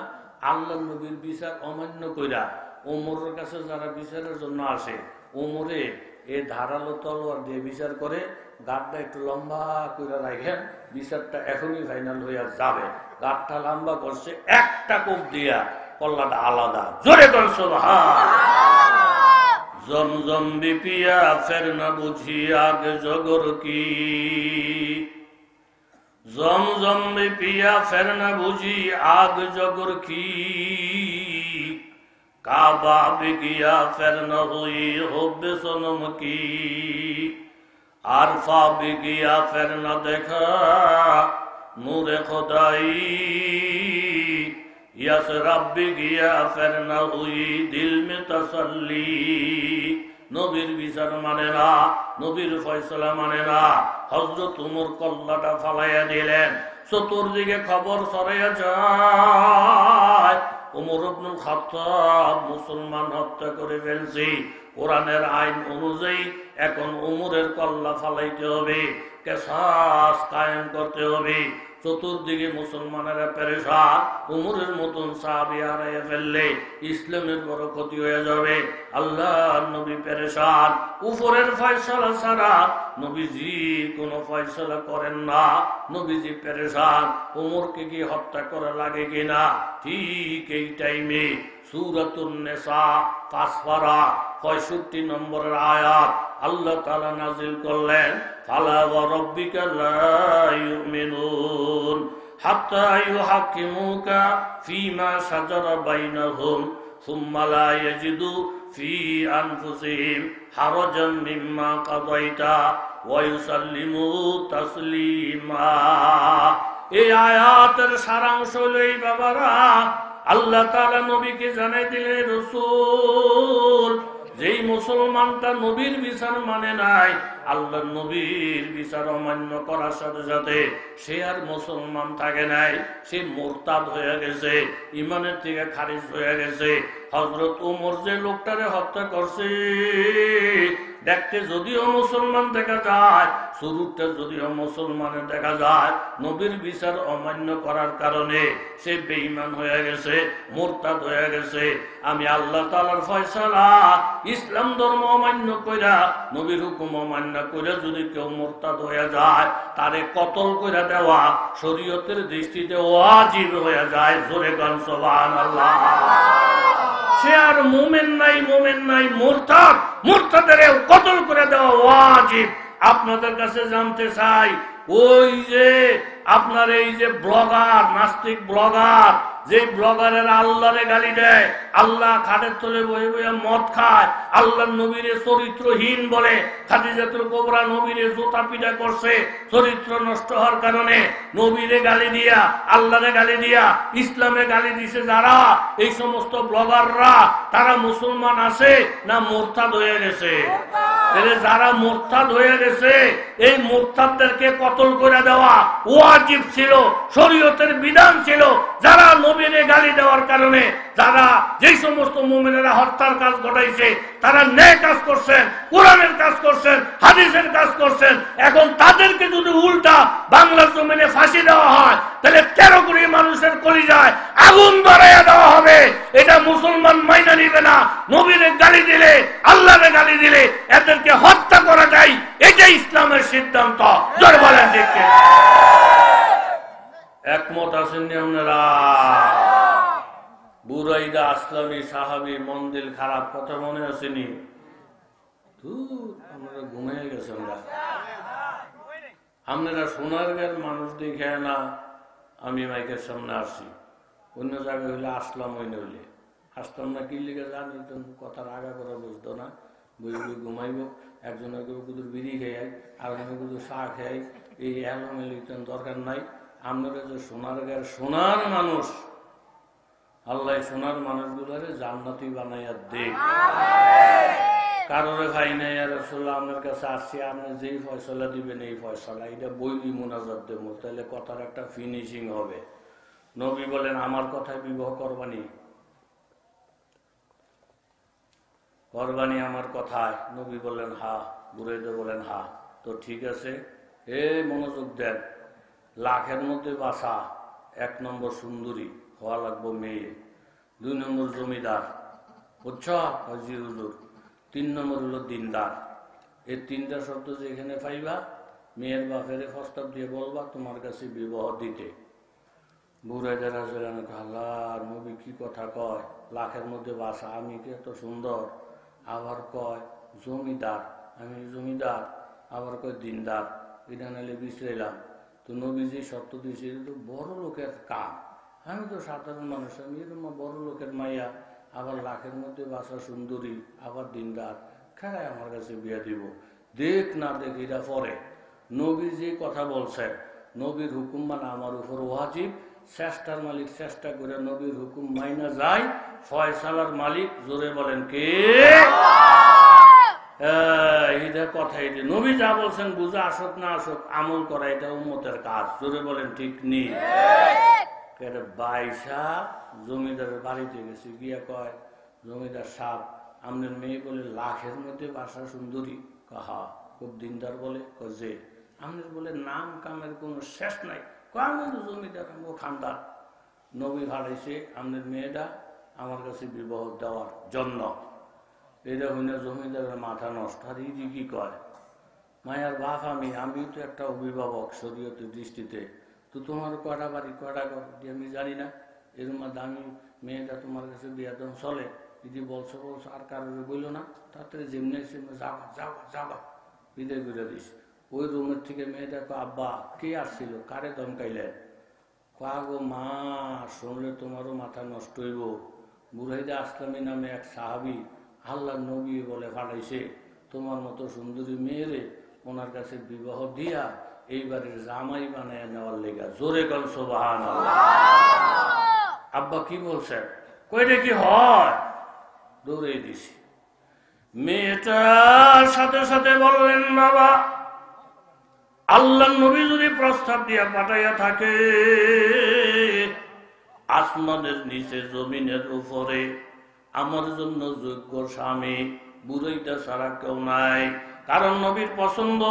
আল্লাহ নবীর বিচার অমান্য কইরা ওমরের কাছে যারা বিচারের জন্য আসে, ওমরে এই ধারালো তলোয়ার দিয়ে বিচার করে, গাঁটটা একটু লম্বা করে রাখেন, বিচারটা এখনই ফাইনাল হইয়া যাবে। গাঁটটা লম্বা করছে, একটা কোপ দিয়া কল্লাটা আলাদা। জোরে কর সুবহান। জমজম বিপিয়া ফের না বুঝি আগে জগর কি, জমজম বিপিয়া ফের না বুঝি আগ জগর কি, কাবা বিগিয়া ফের না হুই হোবে সনম কি, আরফা বিগিয়া ফের না দেখা নূরে খোদাই, ইয়াস রাব্বি গিয়া ফের না হুই দিল মে তসল্লি। নবীর বিচার মানে না, নবীর ফয়সালা মানে না। হযরত উমর কল্লাটা ফালাইয়া দিলেন, চতুর্দিকে খবর ছড়াইয়া যায়, উমর ইবনুল খাত্তাব মুসলমান হত্যা করে ফেলছে। কোরআনের আইন অনুযায়ী এখন উমরের কল্লা ফালাইতে হবে, কিসাস কায়েম করতে হবে। চতুর্দিকে মুসলমানেরা পেরেশান, উমরের মতন সাহাবী হারাইয়া ফেললে ইসলামের বড় ক্ষতি হয়ে যাবে। আল্লাহর নবী পেরেশান, উপরের ফয়সালা ছাড়া নবীজি কোনো ফয়সালা করেন না। নবীজি পেরেশান, উমরকে কি হত্যা করা লাগে কিনা। ঠিক এই টাইমে সূরাতুন নিসা ৫ পারা ৬৫ নম্বরের আয়াত আল্লাহ তাআলা নাযিল করলেন, ফালা ওয়া রাব্বিকা লা ইউমিনুন হাত্তা ইউহাক্কিমুকা ফীমা শাজারা বাইনাহুম সুম্মা লা ইয়াজিদু ফি আনফুসিহিম হারাজাম মিম্মা কাদাইতা ওয়া ইউসাল্লিমু তাসলিমা। এই আয়াতের সারাংশ হলো এই বাবারা, আল্লাহ তাআলা নবীকে জানাই দিলেন, রাসূল যেই মুসলমানটা নবীর বিচার মানে নাই, আল্লাহ নবীর বিচার অমান্য করার সাথে সাথে সে আর মুসলমান থাকে নাই, সে মুরতাদ হয়ে গেছে, ইমানের থেকে খারিজ হয়ে গেছে। হযরত ওমর যে লোকটারে হত্যা করছে, দেখতে যদিও মুসলমান দেখা যায়, শুরুটা যদিও মুসলমানের দেখা যায়, নবীর বিচার অমান্য করার কারণে সে বেঈমান হয়ে গেছে, মুরতাদ হয়ে গেছে। আমি আল্লাহ তাআলার ফয়সালা, ইসলাম ধর্ম অমান্য কইরা, নবীর হুকুম অমান্য কইরা যদি কেউ মুরতাদ হয়ে যায়, তারে কতল কইরা দেওয়া শরীয়তের দৃষ্টিতে ওয়াজিব হয়ে যায়। জোরে গান সুবহানাল্লাহ। সে আর মুমিন নাই, মুমিন নাই, মুরতাদ, মুরতাদের কতল করে দেওয়া ওয়াজিব। আপনাদের কাছে জানতে চাই, ওই যে আপনার এই যে ব্লগার, নাস্তিক ব্লগার, যে ব্লগারের আল্লাহরে গালি দেয়, আল্লাহ খাটের তলে বসে বসে মদ খায়, আল্লাহ নবীরে চরিত্রহীন বলে, খাদিজাতুল কুবরা নবীরে জুতা পিটা করছে চরিত্র নষ্ট হওয়ার কারণে, নবীরে গালি দিয়া, আল্লাহরে গালি দিয়া, ইসলামে গালি দিছে যারা, এই সমস্ত ব্লগাররা তারা মুসলমান আছে না মুরতাদ হয়ে গেছে? যারা মুরতাদ হয়ে গেছে, এই মুরতাদদেরকে কতল করে দেওয়া ওয়াজিব ছিল, শরীয়তের বিধান ছিল। যারা নবীরে গালি দেওয়ার কারণে, যারা যেই সমস্ত মুমিনেরা হত্যার কাজ ঘটাইছে, তারা ন্যায় কাজ করছেন, কোরআনের কাজ করছেন, হাদিসের কাজ করছেন, এখন তাদেরকে যদি উল্টা বাংলার জমিনে ফাঁসি দেওয়া হয়, তাহলে 13 কোটি মানুষের কলিজায় আগুন ধরাইয়া দেওয়া হবে। এটা মুসলমান মাইনা নিবে না। নবীরে গালি দিলে, আল্লাহরে গালি দিলে এদেরকে হত্যা করাটাই এটাই ইসলামের সিদ্ধান্ত। জোরে বলেন ঠিক কি? একমত আছেননি আপনারা? বুরাইদা আসলামী সাহাবী, মন দিল খারাপ, কথা মনে আসেনি? আপনারা ঘুমিয়ে গেছেন। আপনারা সোনারগাঁর মানুষ দেখে না আমি মাইকের সামনে আসছি, অন্য জায়গায় হইলে আসলাম, ওই নইলে আসতাম না। কি লিখে জানি তো, কথার আগা করা বুঝতো না, বুঝে বুঝে ঘুমাইব। একজনের কুদুর বিড়ি খেয়ে, আর কুদুর চা খেয়ে, এই এলোমেলি দরকার নাই। আপনারা যে সোনারগাঁর সোনার মানুষ, আল্লাহ সোনার মানুষগুলারে জান্নাতি বানাইয়া দেখ। কারোরে ভাই নাই, আর রাসূলুল্লাহ আপনার কাছে আসছি, আপনি যেই ফয়সালা দিবেন এই ফয়সালা, এটা বইলি মুনাজাত দেব, তাহলে কথার একটা ফিনিশিং হবে। নবী বলেন, আমার কথায় বিবাহ করবানি? কোরবানি আমার কথায়? নবী বললেন হা। বুরাইদা বলেন হা। তো ঠিক আছে, মনোযোগ দেন। লাখের মধ্যে বাসা, 1 নম্বর সুন্দরী হওয়া লাগবো মেয়ে, 2 নম্বর জমিদার, বুঝছ জি হুজুর, 3 নম্বর হলো দিনদার। এই 3টা শব্দ যেখানে পাইবা, মেয়ের বাপের প্রস্তাব দিয়ে বলবা তোমার কাছে বিবাহ দিতে। বুরাইদা রাজুলান আল্লাহ, নবী কি কথা কয়, লাখের মধ্যে বাসা, আমি কি এত সুন্দর, আবার কয় জমিদার, আমি জমিদার, আবার কয় দিনদার, এটা নাহলে বিশ্রাইলাম। তো নবী যে শর্ত দিয়েছে এটা তো বড় লোকের কাম, আমি তো সাধারণ মানুষ, আমি এরকম বড় লোকের মাইয়া, আবার লাখের মধ্যে বাসা সুন্দরী, আবার দিনদার, খেলায় আমার কাছে বিয়া দিব। দেখ না দেখ এটা পরে, নবী যে কথা বলছে, নবীর হুকুম মানে আমার উপর ওয়াজিব। চেষ্টার মালিক চেষ্টা করে নবীর হুকুম মাইনা যায়, ফয়সালার মালিক জোরে বলেন কে? এটা কথা, এটা নবী যা বলছেন বুঝা আসুক না আসুক, আমল করা এটা উম্মতের কাজ, জোরে বলেন ঠিক নেই? বাইশা জমিদারের বাড়িতে গেছে, গিয়া কয় জমিদার সাহেব আপনার মেয়ে বলে লাখের মধ্যে বাসা সুন্দরী, কাহা খুব দিনদার বলে, যে আপনার বলে নাম কামের কোনো শেষ নাই, আমি তো জমিদার, আমার খানদার। নবী ভাড়াইছে আপনার মেয়েটা আমার কাছে বিবাহ দেওয়ার জন্য। এটা হইনা জমিদারের মাথা নষ্ট। আর ইদি কি কয়, মায়ার বাপ আমি তো একটা অভিভাবক শরীয়তের দৃষ্টিতে, তো তোমার কয়টা বাড়ি কয়টা ঘর আমি জানি না, এর মধ্যে আমি মেয়েটা তোমার কাছে বিয়াদন চলে, যদি বলছো আর কারোর বইল না, তাড়াতাড়ি যেমনি যাবা যাবা যাবা, বিদায় করে দিস। ওই রুমের থেকে মেয়েটা আব্বা কে আসছিল, কারে দমকাইলেন? কাগো মা, শুনলে তোমারও মাথা নষ্ট হইব। বুরাইদা আসলামী নামে এক সাহাবি আল্লাহ নবী বলে ফাটাইছে, তোমার মতো সুন্দরী মেয়েরে ওনার কাছে বিবাহ দিয়া এইবারের জামাই বানায় নেওয়ার লেগা। জোরে কল সুবহানাল্লাহ। আব্বা কি বলছেন, কইটা কি হয়? দৌড়ে দিছি। মেয়েটার সাথে সাথে বললেন বাবা, আল্লাহ নবী যদি প্রস্তাব দিয়া পাঠাইয়া থাকে, আসমানের নিচে জমিনের উপরে আমার জন্য যোগ্য স্বামী বুড়াইটা ছাড়া কেউ নাই। কারণ নবীর পছন্দ,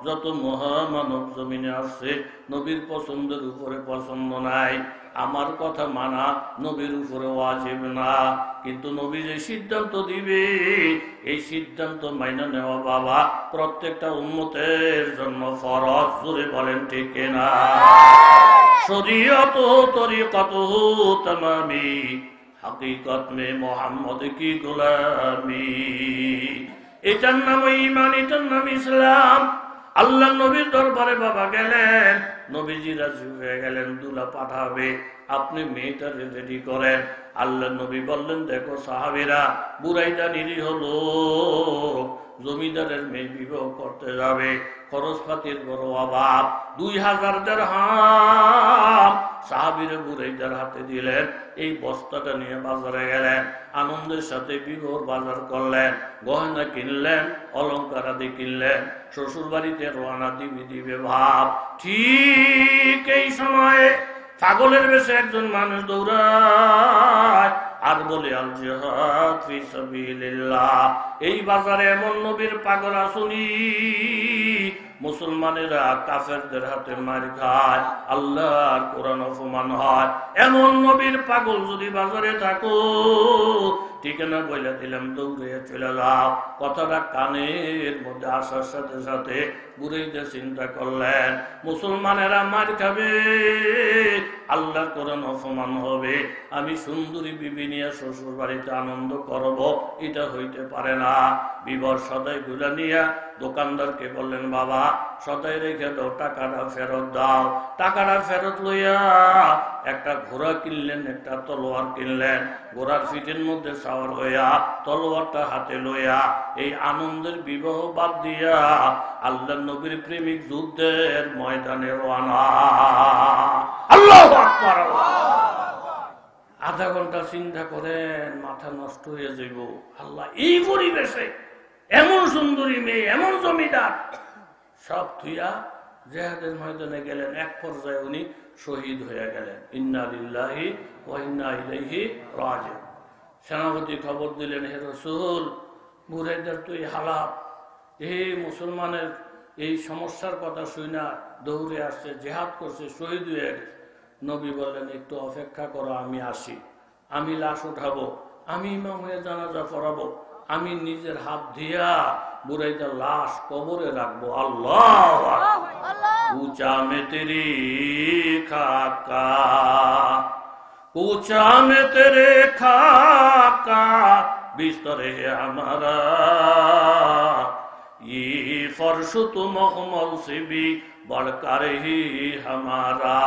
যত মহামানব জমিনে আসছে নবীর পছন্দের উপরে পছন্দ নাই। আমার কথা মানা নবীর উপরে ওয়াজিব না, কিন্তু নবী যে সিদ্ধান্ত দিবে এই সিদ্ধান্ত মাইনা নেওয়া বাবা প্রত্যেকটা উম্মতের জন্য ফরজ। জোরে বলেন ঠিক না? শরীয়ত তরিকত তামামি, হাকিকত মে মোহাম্মদ কি গোলামি। এটার নাম ঈমান, এটার নাম ইসলাম। আল্লাহ নবীর দরবারে বাবা গেলেন, নবীজি রাজি হয়ে গেলেন, দুলা পাঠাবে, আপনি মেয়েটা রেডি করেন। আল্লাহ নবী বললেন, দেখো সাহাবীরা, বুরাইদা নিরীহ লোক, জমিদারের মেয়ে বিবাহ করতে যাবে, খরচপাতির বড় অভাব, 2000 দিরহাম সাহাবীরা বুরাইদার হাতে দিলেন। এই বস্তাটা নিয়ে বাজারে গেলেন, আনন্দের সাথে বিবাহ বাজার করলেন, গহনা কিনলেন, অলঙ্কার আদি কিনলেন, শ্বশুর বাড়িতে রওনা দিবে ভাব। ঠিক এই সময়ে পাগলের বেশে একজন মানুষ দৌড়ায় আর বলে, আল জিহাদ ফি সাবিলিল্লাহ। এই বাজারে এমন নবীর পাগল আসুনি, মুসলমানেরা কাফেরদের হাতে মার খায়, আল্লাহর কোরআন অপমান হয়। এমন নবীর পাগল যদি বাজারে থাকো, ঠিকানা বলে দিলাম, দৌড়ে চলে যাও। কথাটা কানের মধ্যে আসার সাথে সাথে বুড়াইদা চিন্তা করলেন, মুসলমানেরা মার খাবে, আল্লাহর কোরআন অপমান হবে, আমি সুন্দরী বিবি নিয়ে শ্বশুর বাড়িতে আনন্দ করব, এটা হইতে পারে না। বিবর সদাই গুলা নিয়া দোকানদারকে বললেন, বাবা সদাই রেখে দাও, টাকাটা ফেরত দাও। টাকাটা ফেরত লইয়া একটা ঘোড়া কিনলেন, একটা তলোয়ার কিনলেন, ঘোড়ার পিঠের মধ্যে সাওয়ার হইয়া তলোয়ারটা হাতে লইয়া এই আনন্দের বিবাহ বাদ দিয়া আল্লাহ নবীর প্রেমিক যুদ্ধের ময়দানে রওনা। আল্লাহু আকবার। আধা ঘন্টা চিন্তা করেন, মাথা নষ্ট হয়ে যাইব। আল্লাহ এই পরিবেশে এমন সুন্দরী মেয়ে, এমন জমিদার, সব থুইয়া জিহাদের ময়দানে গেলেন। এক পর্যায়ে উনি শহীদ হয়ে গেলেন। ইন্না লিল্লাহি ওয়া ইন্না ইলাইহি রাজিউন। সেনাপতি খবর দিলেন, হে রাসূল, বুরাইদার তো এই হালাত, এই মুসলমানের এই সমস্যার কথা শুনা দৌড়ে আসছে, জেহাদ করছে, শহীদ হয়ে গেছে। নবী বললেন, একটু অপেক্ষা করো, আমি আসি, আমি লাশ উঠাবো, আমি ইমাম হয়ে জানাজা পড়াবো, আমি নিজের হাত দিয়া বুরাইদার লাশ কবরে রাখবো। আল্লাহ উঁচা মে তেরি খাকা, ऊंचा में तेरे खाका बिस्तर है हमारा, ये फर्श तो मखमल से भी बढ़कर ही हमारा,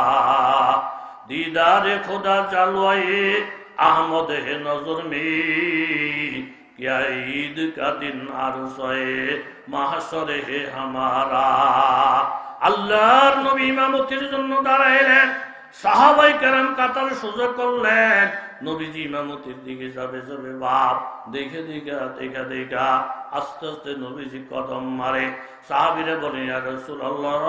दीदार खुदा चलवाए अहमद है नजर में, क्या ईद का दिन अरसे महशर है हमारा। আল্লাহর নবী ইমামতির জন্য দাঁড়াইলেন, সাহাবাই কেরাম কাতার সোজা করলেন, নবীজি ইমামতির দিকে যাবে যাবে বাপ দেখে দেখা আস্তে আস্তে নবীজি কদম মারে। সাহাবীরা বলে, ইয়া রাসূলুল্লাহ,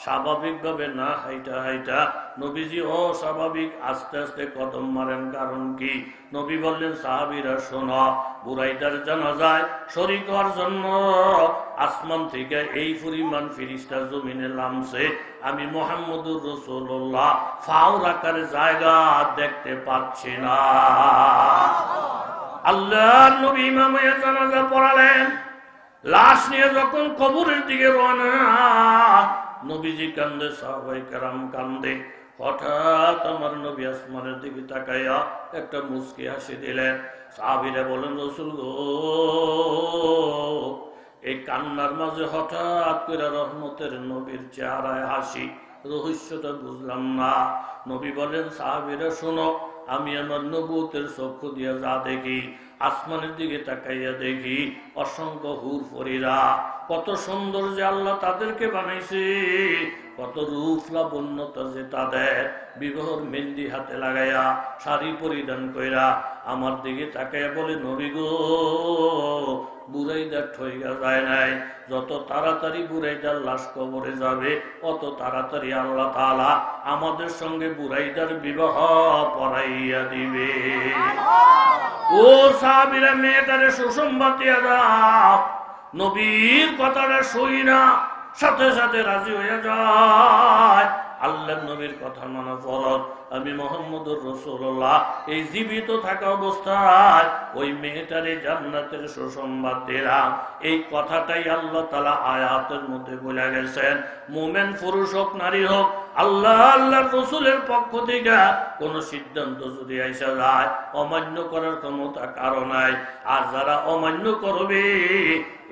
স্বাভাবিক ভাবে না হাইটা হাইটা নবীজি অস্বাভাবিক আস্তে আস্তে কদম মারেন, কারণ কি? নবী বললেন, সাহাবীরা শোনো, বুরাইদার জানাজায় শরীক হওয়ার জন্য আসমান থেকে এই পরিমাণ ফেরেশতা জমিনে নামছে, আমি মুহাম্মদুর রাসূলুল্লাহ ফাও রাখার জায়গা দেখতে পাচ্ছি না। আল্লাহর নবী ইমামে জানাজা পড়ালেন, লাশ নিয়ে যখন কবরের দিকে রওনা, নবীজি কান্দে, সাহাবায়ে কেরাম কান্দে। হঠাৎ আমার নবী আসমানের দিকে তাকাইয়া একটা মুচকি হাসি দিলেন। সাহাবীরা বলেন, রাসূল গো, এই কান্নার মাঝে হঠাৎ করে রহমতের নবীর চেহারায় হাসি, রহস্যটা বুঝলাম না। নবী বলেন, সাহাবীরা শোনো, আমি আমার নবুয়তের চক্ষু দিয়ে যা দেখি, আসমানের দিকে তাকাইয়া দেখি অসংখ্য হুর পরীরা, কত সুন্দর যে আল্লাহ তাদেরকে বানাইছে, কত রূপ লাবণ্যতা যে তাদের, বিবাহর মেহেন্দি হাতে লাগাইয়া শাড়ি পরিধান কইরা আমার দিকে তাকাইয়া বলে, নবী গো, বুরাইদার ঠইগা যায় নাই, যত তাড়াতাড়ি বুরাইদার লাশ কবরে যাবে অত তাড়াতাড়ি আল্লাহ তাআলা আমাদের সঙ্গে বুরাইদার বিবাহ পড়াইয়া দিবে। ও সাহাবীরা, মেয়েটারে সুসংবাদ দিয়া দাও। নবীর কথাটা শুই না, সাথে সাথে রাজি হয়ে যায়। আল্লাহ নবীর কথা মানা ফরজ। আমি মুহাম্মদুর রাসূলুল্লাহ এই জীবিত থাকা অবস্থায় ওই মেয়েটারে জান্নাতের সুসংবাদ দিলাম। এই কথাটাই আল্লাহ তাআলা আয়াতের মধ্যে বলে গেছেন। মুমিন পুরুষ হোক নারী হোক, আল্লাহ আল্লাহর রাসূলের পক্ষ থেকে কোন সিদ্ধান্ত যদি আইসা যায়, অমান্য করার ক্ষমতা কারো নাই। আর যারা অমান্য করবে,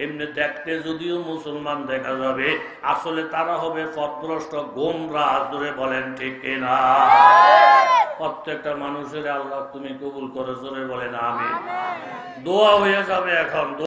এমনি দেখতে যদিও মুসলমান দেখা যাবে, আসলে তারা হবে পথভ্রষ্ট গোমরাহ। জোরে বলেন ঠিক কিনা? প্রত্যেকটা মানুষের আল্লাহ তুমি কবুল করে, জোরে বলেন আমিন। দোয়া হয়ে যাবে এখন।